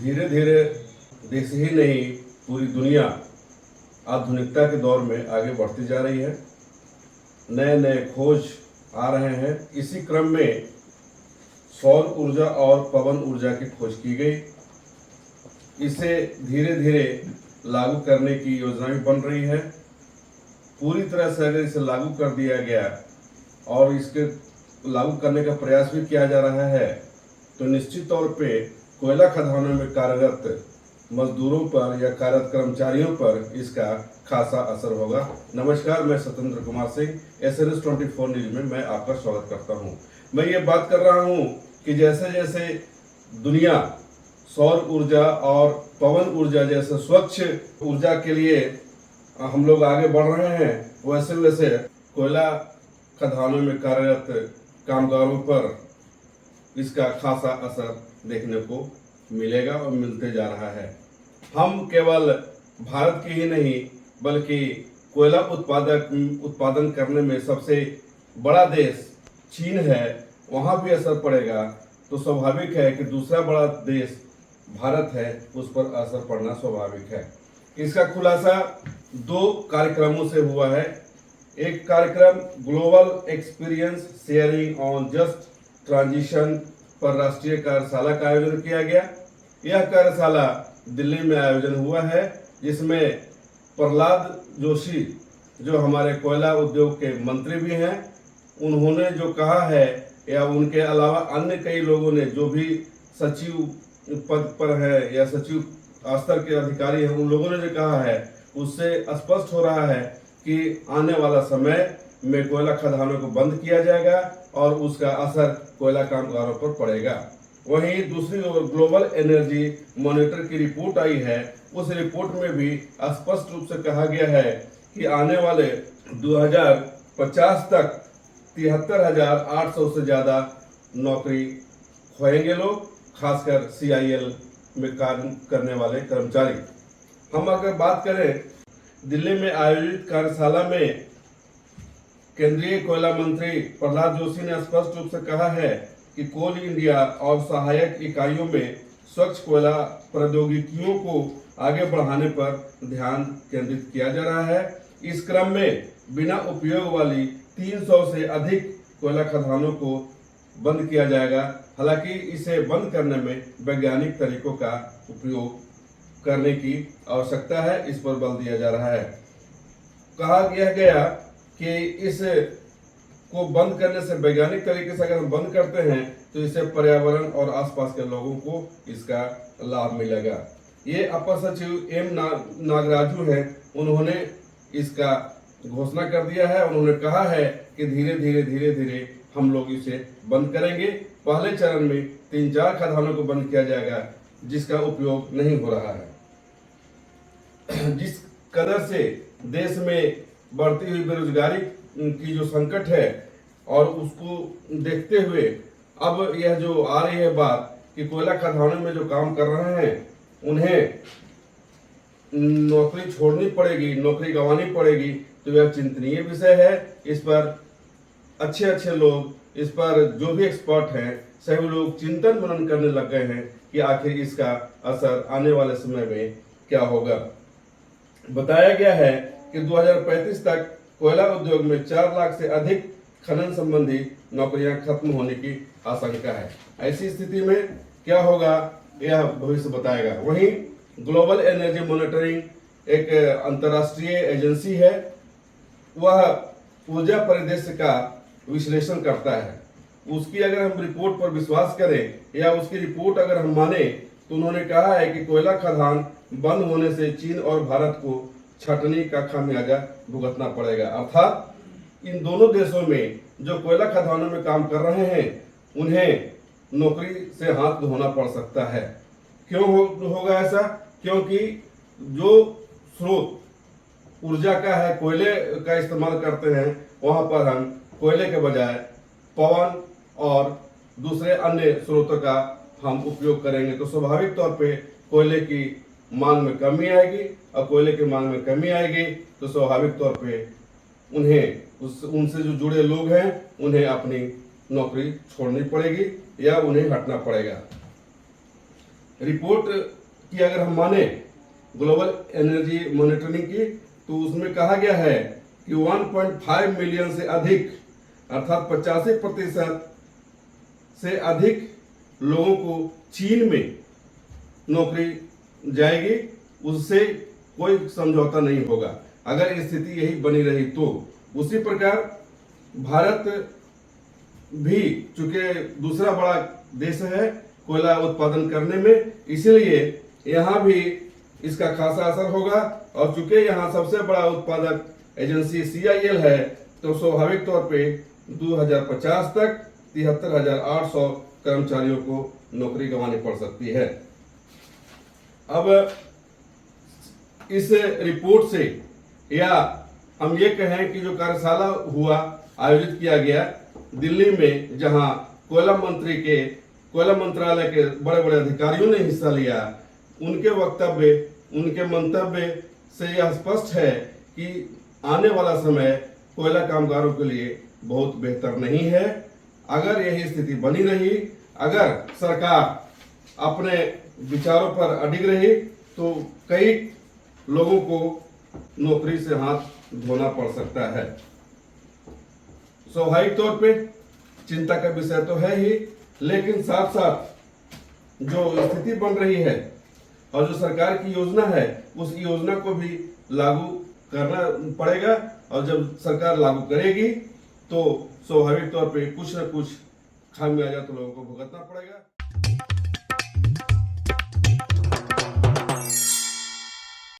धीरे धीरे देश ही नहीं पूरी दुनिया आधुनिकता के दौर में आगे बढ़ती जा रही है। नए नए खोज आ रहे हैं। इसी क्रम में सौर ऊर्जा और पवन ऊर्जा की खोज की गई। इसे धीरे धीरे लागू करने की योजना भी बन रही है। पूरी तरह से अगर इसे लागू कर दिया गया और इसके लागू करने का प्रयास भी किया जा रहा है तो निश्चित तौर पे कोयला खदानों में कार्यरत मजदूरों पर या कार्यरत कर्मचारियों पर इसका खासा असर होगा। नमस्कार, मैं सत्येंद्र कुमार सिंह, SNS 24 न्यूज में मैं आपका स्वागत करता हूं। मैं ये बात कर रहा हूं कि जैसे जैसे दुनिया सौर ऊर्जा और पवन ऊर्जा जैसे स्वच्छ ऊर्जा के लिए हम लोग आगे बढ़ रहे हैं, वैसे वैसे कोयला खदानों में कार्यरत कामगारों पर इसका खासा असर देखने को मिलेगा और मिलते जा रहा है। हम केवल भारत की ही नहीं बल्कि कोयला उत्पादन करने में सबसे बड़ा देश चीन है, वहाँ भी असर पड़ेगा। तो स्वाभाविक है कि दूसरा बड़ा देश भारत है, उस पर असर पड़ना स्वाभाविक है। इसका खुलासा 2 कार्यक्रमों से हुआ है। एक कार्यक्रम global experience sharing on just transition पर राष्ट्रीय कार्यशाला का आयोजन किया गया। यह कार्यशाला दिल्ली में आयोजन हुआ है, जिसमें प्रहलाद जोशी जो हमारे कोयला उद्योग के मंत्री भी हैं, उन्होंने जो कहा है या उनके अलावा अन्य कई लोगों ने जो भी सचिव पद पर है या सचिव स्तर के अधिकारी हैं, उन लोगों ने जो कहा है उससे स्पष्ट हो रहा है कि आने वाला समय में कोयला खदानों को बंद किया जाएगा और उसका असर कोयला कामगारों पर पड़ेगा। वहीं दूसरी ओर ग्लोबल एनर्जी मॉनिटर की रिपोर्ट आई है। उस रिपोर्ट में भी स्पष्ट रूप से कहा गया है कि आने वाले 2050 तक 73,800 से ज्यादा नौकरी खोएंगे लोग, खासकर CIL में कार्य करने वाले कर्मचारी। हम अगर बात करें दिल्ली में आयोजित कार्यशाला में केंद्रीय कोयला मंत्री प्रहलाद जोशी ने स्पष्ट रूप से कहा है कि कोल इंडिया और सहायक इकाइयों में स्वच्छ कोयला प्रौद्योगिकियों को आगे बढ़ाने पर ध्यान केंद्रित किया जा रहा है। इस क्रम में बिना उपयोग वाली 300 से अधिक कोयला खदानों को बंद किया जाएगा। हालांकि इसे बंद करने में वैज्ञानिक तरीकों का उपयोग करने की आवश्यकता है, इस पर बल दिया जा रहा है। कहा गया कि इस को बंद करने से वैज्ञानिक तरीके से अगर हम बंद करते हैं तो इससे पर्यावरण और आसपास के लोगों को इसका लाभ मिलेगा। ये अपर सचिव M नागराजू हैं, उन्होंने इसका घोषणा कर दिया है। उन्होंने कहा है कि धीरे धीरे हम लोग इसे बंद करेंगे। पहले चरण में 3-4 खदानों को बंद किया जाएगा जिसका उपयोग नहीं हो रहा है। जिस कदर से देश में बढ़ती हुई बेरोजगारी की जो संकट है और उसको देखते हुए अब यह जो आ रही है बात कि कोयला खदानों में जो काम कर रहे हैं उन्हें नौकरी छोड़नी पड़ेगी, नौकरी गंवानी पड़ेगी, तो यह चिंतनीय विषय है। इस पर अच्छे लोग, इस पर जो भी एक्सपर्ट हैं, सभी लोग चिंतन मनन करने लग गए हैं कि आखिर इसका असर आने वाले समय में क्या होगा। बताया गया है कि 2035 तक कोयला उद्योग में 4 लाख से अधिक खनन संबंधी नौकरियां खत्म होने की आशंका है। ऐसी स्थिति में क्या होगा यह भविष्य बताएगा। वहीं ग्लोबल एनर्जी मॉनिटरिंग एक अंतर्राष्ट्रीय एजेंसी है, वह ऊर्जा परिदृश्य का विश्लेषण करता है। उसकी अगर हम रिपोर्ट पर विश्वास करें या उसकी रिपोर्ट अगर हम माने तो उन्होंने कहा है कि कोयला खदान बंद होने से चीन और भारत को छटनी का खामियाजा भुगतना पड़ेगा। अर्थात इन दोनों देशों में जो कोयला खदानों में काम कर रहे हैं उन्हें नौकरी से हाथ धोना पड़ सकता है। क्यों होगा ऐसा? क्योंकि जो स्रोत ऊर्जा का है, कोयले का इस्तेमाल करते हैं, वहां पर हम कोयले के बजाय पवन और दूसरे अन्य स्रोतों का हम उपयोग करेंगे तो स्वाभाविक तौर पे कोयले की मांग में कमी आएगी और कोयले की मांग में कमी आएगी तो स्वाभाविक तौर पे उनसे जो जुड़े लोग हैं उन्हें अपनी नौकरी छोड़नी पड़ेगी या उन्हें हटना पड़ेगा। रिपोर्ट की अगर हम माने ग्लोबल एनर्जी मॉनिटरिंग की, तो उसमें कहा गया है कि 1.5 मिलियन से अधिक अर्थात 85% से अधिक लोगों को चीन में नौकरी जाएगी, उससे कोई समझौता नहीं होगा अगर स्थिति यही बनी रही तो। उसी प्रकार भारत भी चूंकि दूसरा बड़ा देश है कोयला उत्पादन करने में, इसलिए यहाँ भी इसका खासा असर होगा। और चूंकि यहाँ सबसे बड़ा उत्पादक एजेंसी CIL है, तो स्वाभाविक तौर पे 2050 तक 73,800 कर्मचारियों को नौकरी गंवानी पड़ सकती है। अब इस रिपोर्ट से, या हम ये कहें कि जो कार्यशाला हुआ आयोजित किया गया दिल्ली में, जहां कोयला मंत्रालय के बड़े बड़े अधिकारियों ने हिस्सा लिया, उनके वक्तव्य, उनके मंतव्य से यह स्पष्ट है कि आने वाला समय कोयला कामगारों के लिए बहुत बेहतर नहीं है। अगर यही स्थिति बनी रही, अगर सरकार अपने विचारों पर अडिग रही, तो कई लोगों को नौकरी से हाथ धोना पड़ सकता है। स्वाभाविक तौर पे चिंता का विषय तो है ही, लेकिन साथ साथ जो स्थिति बन रही है और जो सरकार की योजना है, उस योजना को भी लागू करना पड़ेगा। और जब सरकार लागू करेगी तो स्वाभाविक तौर पे कुछ न कुछ खामियाजा तो लोगों को भुगतना पड़ेगा।